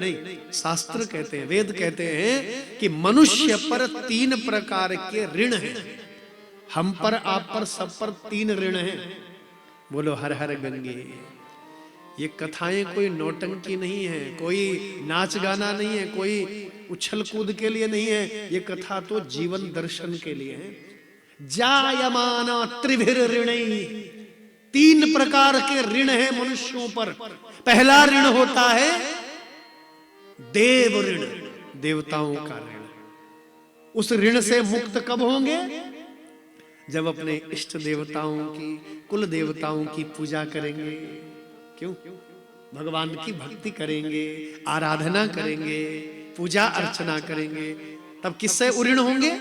ऋणे, शास्त्र कहते हैं, वेद कहते हैं कि मनुष्य पर 3 प्रकार के ऋण हैं। हम पर, आप पर, सब पर 3 ऋण हैं। बोलो हर हर गंगे। ये कथाएं कोई नौटंकी नहीं है, कोई नाच गाना नहीं है, कोई उछल कूद के लिए नहीं है। ये कथा तो जीवन दर्शन के लिए है। जायमाना त्रिभिर ऋणैः, 3 प्रकार के ऋण है मनुष्यों पर। पहला ऋण होता है देव ऋण, देवताओं का ऋण। उस ऋण से मुक्त कब होंगे? जब अपने इष्ट देवताओं की, कुल देवताओं की पूजा करेंगे। क्यों? भगवान की भक्ति करेंगे, आराधना करेंगे, पूजा अर्चना करेंगे, तब किससे ऋण होंगे?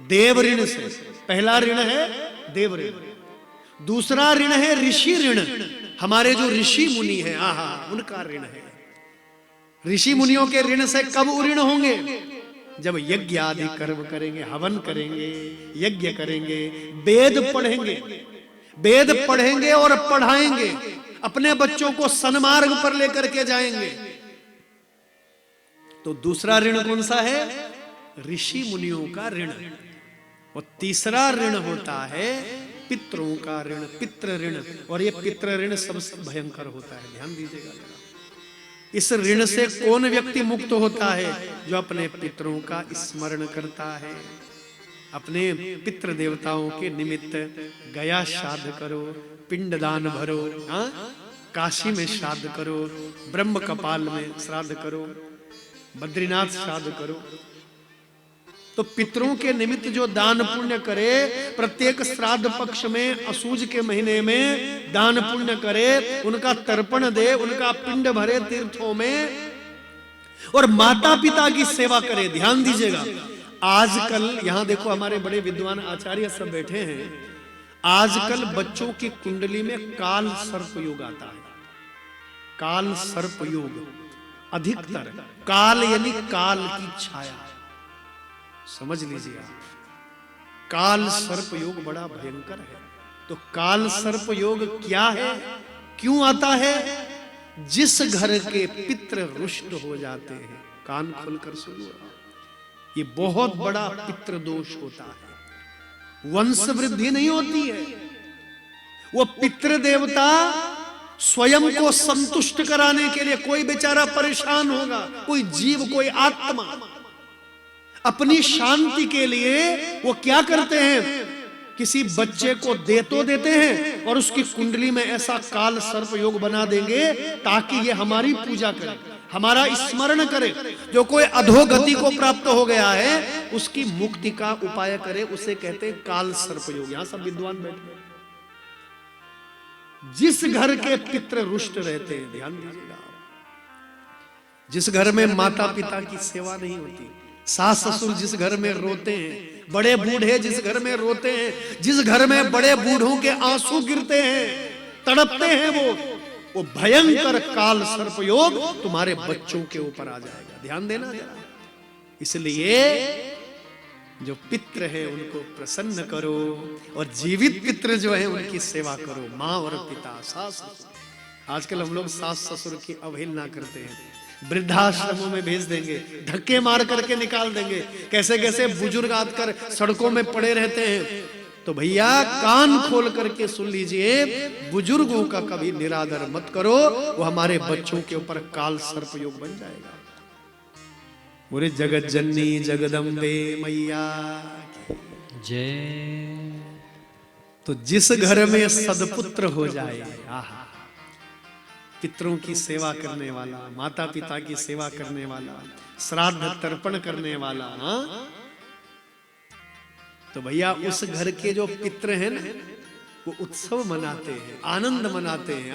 देव ऋण से। पहला ऋण है देव ऋण। दूसरा ऋण है ऋषि ऋण। हमारे जो ऋषि मुनि हैं, आहा, उनका ऋण है। ऋषि मुनियों के ऋण से कब ऋण होंगे? जब यज्ञ आदि कर्म करेंगे, हवन करेंगे, यज्ञ करेंगे, वेद पढ़ेंगे, वेद पढ़ेंगे और पढ़ाएंगे, अपने बच्चों को सन्मार्ग पर लेकर के जाएंगे। तो दूसरा ऋण कौन सा है? ऋषि मुनियों का ऋण। और तीसरा ऋण होता है पितरों का ऋण, पितृ ऋण। और ये पितृ ऋण सबसे भयंकर होता है, ध्यान दीजिएगा जरा। इस ऋण से कौन व्यक्ति मुक्त होता है? जो अपने पितरों का स्मरण करता है। अपने पितृ देवताओं के निमित्त गया श्राद्ध करो, पिंडदान भरो, हाँ, काशी में श्राद्ध करो, ब्रह्म कपाल में श्राद्ध करो, बद्रीनाथ श्राद्ध करो। तो पितरों के निमित्त जो दान पुण्य करे, प्रत्येक श्राद्ध पक्ष में, असुज के महीने में दान पुण्य करे, उनका तर्पण दे, उनका पिंड भरे तीर्थों में, और माता पिता की सेवा करे। ध्यान दीजिएगा, आजकल यहां देखो हमारे बड़े विद्वान आचार्य सब बैठे हैं। आजकल बच्चों की कुंडली में काल सर्प योग आता है। काल सर्प योग अधिकतर, काल यानी काल की छाया, समझ लीजिए आप। काल सर्प योग बड़ा भयंकर है। तो काल सर्प योग क्या है, क्यों आता है? जिस घर के पितृ रुष्ट हो जाते हैं, कान खोलकर सुनो, ये बहुत बड़ा पितृ दोष होता है। वंश वृद्धि नहीं होती है। वो पितृ देवता स्वयं को संतुष्ट कराने के लिए, कोई बेचारा परेशान होगा, कोई जीव, कोई आत्मा, अपनी शांति के लिए वो क्या करते हैं? किसी बच्चे को दे तो देते हैं और उसकी कुंडली में ऐसा काल सर्प योग बना देंगे ताकि ये हमारी पूजा करे, हमारा स्मरण करे। जो कोई अधोगति को प्राप्त हो गया है उसकी मुक्ति का उपाय करे, उसे कहते हैं काल सर्प योग। यहां सब विद्वान बैठे। जिस घर के पितृ रुष्ट रहते हैं, ध्यान दीजिएगा, जिस घर में माता पिता की सेवा नहीं होती, सास ससुर जिस घर में रोते हैं, बड़े बूढ़े जिस घर में रोते हैं, जिस घर में बड़े बूढ़ों के आंसू गिरते हैं, तड़पते हैं, वो भयंकर काल सर्प योग तुम्हारे बच्चों के ऊपर आ जाएगा। ध्यान देना जरा। इसलिए जो पितृ है उनको प्रसन्न करो, और जीवित पितृ जो है उनकी सेवा करो, माँ और पिता, सास ससुर। आजकल हम लोग सास ससुर की अवहेलना करते हैं, वृद्धाश्रमों में भेज देंगे, धक्के मार करके निकाल देंगे, कैसे कैसे बुजुर्ग आकर सड़कों में पड़े रहते हैं। तो भैया कान खोल करके सुन लीजिए, बुजुर्गों का कभी निरादर मत करो, वो हमारे बच्चों के ऊपर काल सर्प योग बन जाएगा। बोले जगत जननी जगदम्बे मैया जय। तो जिस घर में सदपुत्र हो जाए, आहा, पितरों की सेवा करने वाला, माता पिता की सेवा करने वाला, श्राद्ध तर्पण करने वाला, हाँ, तो भैया उस घर के जो पितृ हैं ना, वो उत्सव मनाते हैं, आनंद मनाते हैं,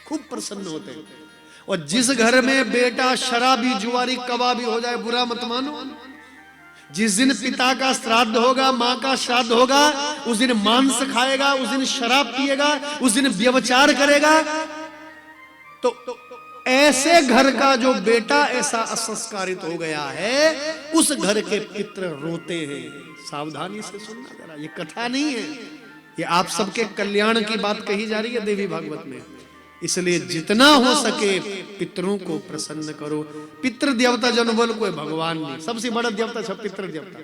खूब प्रसन्न होते हैं। और जिस घर में बेटा शराबी, जुआरी, कबाबी हो जाए, बुरा मत मानो, जिस दिन पिता का श्राद्ध होगा, माँ का श्राद्ध होगा, उस दिन मांस खाएगा, उस दिन शराब पिएगा, उस दिन व्यभिचार करेगा, तो ऐसे घर का जो बेटा ऐसा असंस्कारित हो गया है, उस घर के पितृ रोते हैं। सावधानी से सुनना जरा, ये कथा नहीं है, ये आप सबके कल्याण की बात कही जा रही है देवी भागवत में। इसलिए जितना हो सके पितरों को प्रसन्न करो। पितृ देवता जन बोल कोई भगवान नहीं, सबसे बड़ा देवता सब पितृ देवता।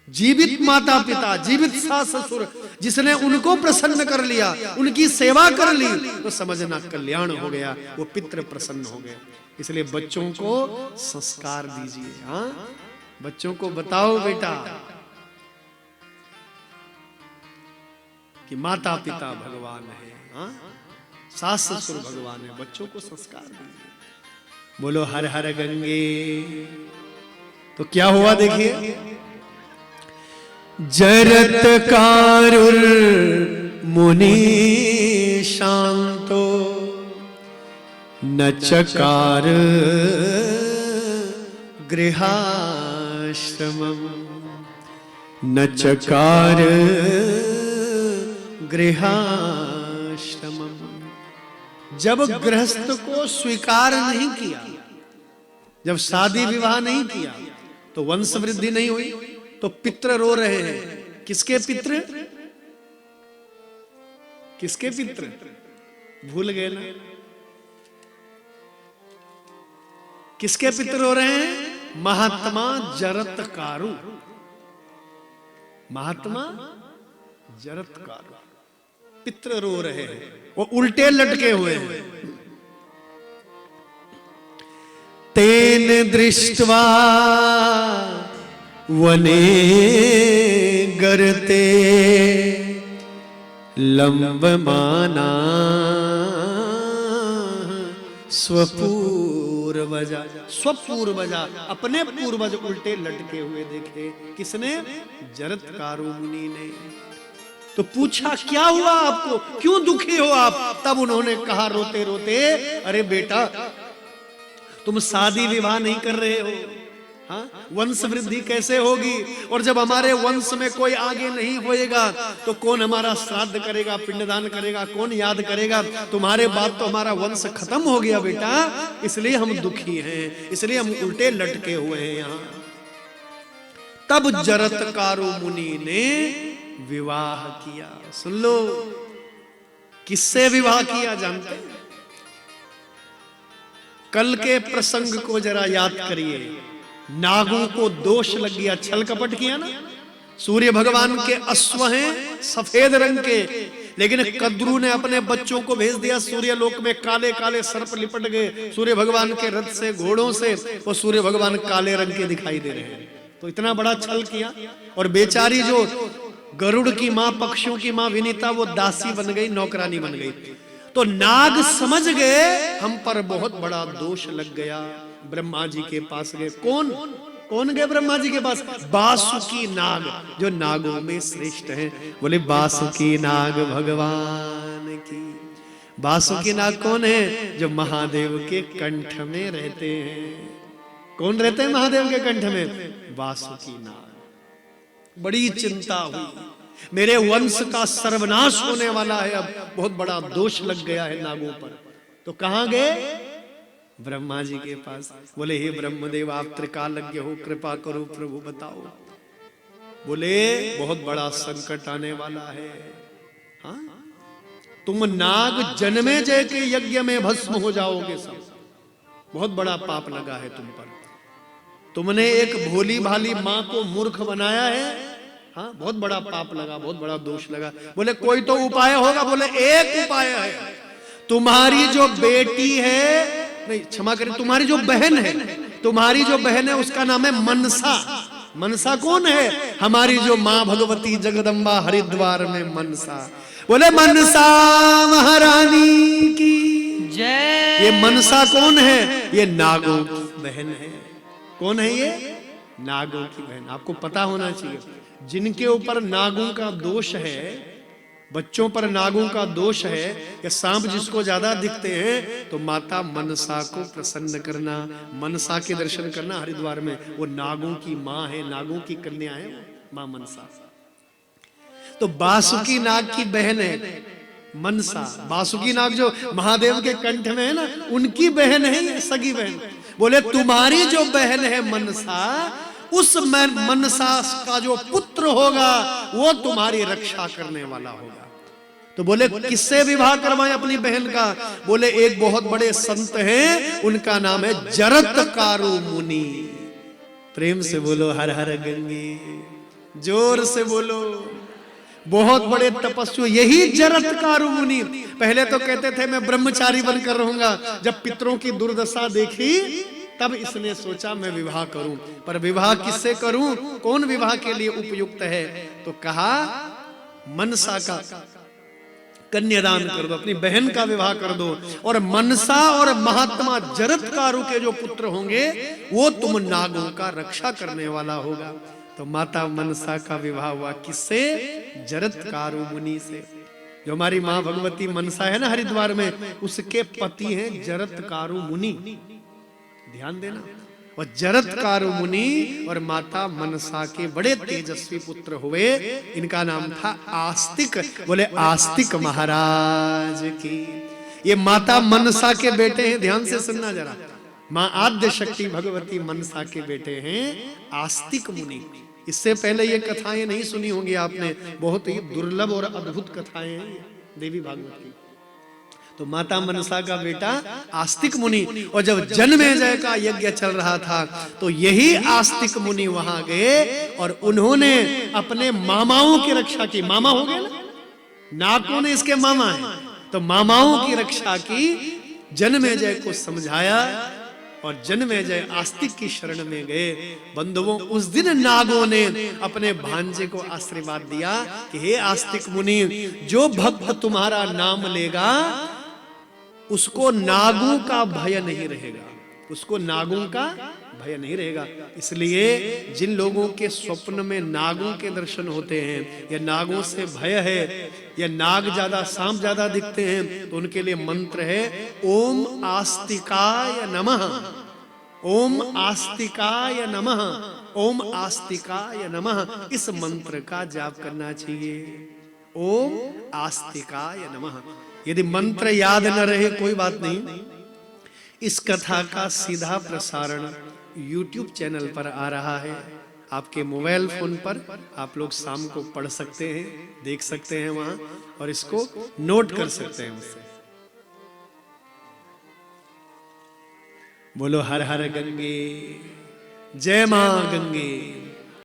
जीवित माता पिता, जीवित सास ससुर, जिसने उनको प्रसन्न कर लिया, उनकी सेवा कर ली, तो समझना कल्याण हो गया, वो पितृ प्रसन्न हो गए। इसलिए बच्चों को संस्कार दीजिए। हाँ, बच्चों को बताओ बेटा कि माता पिता भगवान है, हाँ, सास ससुर भगवान है, बच्चों को संस्कार दीजिए। बोलो हर हर गंगे। तो क्या हुआ देखिए, जरत कारुर मुनि शांतो न चकार गृहाश्रमम् न चकार गृहाश्रमम्। जब गृहस्थ को स्वीकार नहीं किया, जब शादी विवाह नहीं किया, तो वंश वृद्धि नहीं हुई, तो पितृ रो रहे हैं। किसके पितृ? किसके पितृ? भूल गए ना? किसके पितृ रो रहे हैं? महात्मा जरत्कारु। महात्मा जरत्कारु पितृ रो रहे हैं, वो उल्टे लटके हुए हैं। तेन दृष्ट्वा वने गर्ते लंबमाना स्वपूर्वजा। स्वपूर्वजा, अपने पूर्वज उल्टे लटके हुए देखे। किसने? जरत्कारु मुनि ने। तो पूछा क्या हुआ आपको, क्यों दुखी हो आप? तब उन्होंने कहा रोते रोते, अरे बेटा तुम शादी विवाह नहीं कर रहे हो, हाँ, वंश वृद्धि कैसे होगी? और जब हमारे वंश में कोई आगे नहीं होएगा तो कौन हमारा श्राद्ध करेगा, पिंडदान करेगा, कौन याद करेगा? तुम्हारे बाद तो हमारा वंश खत्म हो गया बेटा, इसलिए हम दुखी हैं, इसलिए हम उल्टे लटके हुए हैं यहाँ। तब जरत्कारु मुनि ने विवाह किया। सुन लो, किससे विवाह किया जानते हैं? कल के प्रसंग को जरा याद करिए। नागों को दोष लग गया, छल कपट किया ना। सूर्य भगवान के अश्व हैं सफेद रंग के, लेकिन कद्रू ने अपने बच्चों को भेज दिया सूर्य लोक में। काले काले सर्प लिपट गए सूर्य भगवान के रथ से, घोड़ों से, वो सूर्य भगवान काले रंग के दिखाई दे रहे हैं। तो इतना बड़ा छल किया। और बेचारी जो गरुड़ की माँ, पक्षियों की माँ विनीता, वो दासी बन गई, नौकरानी बन गई। तो नाग समझ गए हम पर बहुत बड़ा दोष लग गया। ब्रह्मा जी के पास गए। कौन गए ब्रह्मा जी के पास? बासुकी नाग, जो नागों में श्रेष्ठ हैं। बोले बासुकी नाग भगवान की। बासुकी नाग कौन है? जो महादेव के कंठ में रहते हैं। कौन रहते हैं महादेव के कंठ में? बासुकी नाग। बड़ी चिंता हुई, मेरे वंश का सर्वनाश होने वाला है, अब बहुत बड़ा दोष लग गया है नागों पर। तो कहां गए? ब्रह्मा जी के पास। बोले हे ब्रह्मदेव, आप त्रिकालज्ञ हो, कृपा करो प्रभु, बताओ। बोले बहुत बड़ा संकट आने वाला है। हाँ, तुम नाग जन्मे जय के यज्ञ में भस्म हो जाओगे सब। बहुत बड़ा पाप लगा है तुम पर। तुमने एक भोली भाली माँ को मूर्ख बनाया है। हाँ, बहुत बड़ा पाप लगा, बहुत बड़ा दोष लगा। बोले कोई तो उपाय होगा। बोले एक उपाय है, तुम्हारी जो बेटी है, नहीं क्षमा करें, तुम्हारी जो बहन है, तुम्हारी जो बहन है उसका नाम है मनसा। मनसा कौन है? हमारी जो माँ भगवती जगदम्बा हरिद्वार में मनसा। बोले मनसा महारानी की जय। ये मनसा कौन है? ये नागों की बहन है। कौन है ये? नागों की बहन। आपको पता होना चाहिए, जिनके ऊपर नागों का दोष है, बच्चों पर नागों का दोष है, या सांप जिसको ज्यादा दिखते हैं, तो माता मनसा को प्रसन्न करना, मनसा के दर्शन करना हरिद्वार में। वो नागों की माँ है, नागों की कन्या है माँ मनसा। तो बासुकी नाग की बहन है मनसा। बासुकी नाग जो महादेव के कंठ में है ना, उनकी बहन है ये, सगी बहन। बोले तुम्हारी जो बहन है मनसा, उस मनसा का जो पुत्र होगा वो तुम्हारी रक्षा करने वाला होगा। तो बोले किससे विवाह करवाएं अपनी बहन का? बोले एक बहुत बड़े संत हैं, उनका नाम है जरत्कारु मुनि। प्रेम से बोलो हर हर गंगे, जोर से बोलो। बहुत बड़े तपस्वी यही जरत्कारु मुनि। पहले तो कहते थे मैं ब्रह्मचारी बनकर रहूंगा, जब पितरों की दुर्दशा देखी तब इसने सोचा मैं विवाह करूं। पर विवाह किससे करूं, कौन विवाह के लिए उपयुक्त है? तो कहा मनसा का कन्यादान कर दो, अपनी बहन का विवाह कर दो, और मनसा और महात्मा जरत्कारु के जो पुत्र होंगे वो तुम नागों का रक्षा करने वाला होगा। तो माता मनसा का विवाह हुआ किससे? जरत्कारु मुनि से। जो हमारी माँ भगवती मनसा है ना हरिद्वार में, उसके पति हैं जरत्कारु मुनि। ध्यान देना। और जरत्कारु मुनि और माता मनसा के बड़े तेजस्वी पुत्र हुए। इनका नाम था आस्तिक। बोले आस्तिक महाराज की। ये माता मनसा के बेटे हैं, ध्यान से सुनना जरा। माँ आद्य शक्ति भगवती मनसा के बेटे हैं आस्तिक मुनि। इससे पहले ये कथाएं नहीं सुनी होंगी आपने, बहुत ही दुर्लभ और अद्भुत कथाएं हैं देवी भागवत की। तो माता मनसा का बेटा आस्तिक मुनि, और जब जन्मेजय का यज्ञ चल रहा था तो यही आस्तिक मुनि वहां गए और उन्होंने अपने मामाओं की रक्षा की। मामा हो गए ना, नागों ने इसके मामा है, तो मामाओं की रक्षा की। जन्मेजय को समझाया और जन्मेजय आस्तिक की शरण में गए। बंधुओं, उस दिन नागों ने अपने भांजे को आशीर्वाद दिया कि हे आस्तिक मुनि, जो भक्त तुम्हारा नाम लेगा उसको नागों का भय नहीं रहेगा, उसको नागों का भय नहीं रहेगा। इसलिए जिन लोगों के स्वप्न में नागों के दर्शन होते हैं, या नागों से भय है, या नाग ज्यादा सांप ज्यादा दिखते हैं, तो उनके लिए मंत्र है ओम आस्तिकाय नमः, ओम आस्तिकाय नमः, ओम आस्तिकाय नमः। इस मंत्र का जाप करना चाहिए, ओम आस्तिकाय नमः। यदि मंत्र याद न रहे कोई बात नहीं, इस कथा का सीधा प्रसारण YouTube चैनल पर आ रहा है। आपके मोबाइल फोन पर आप लोग शाम को पढ़ सकते हैं, देख सकते हैं वहां, और इसको नोट कर सकते हैं उससे। बोलो हर हर गंगे, जय मां गंगे।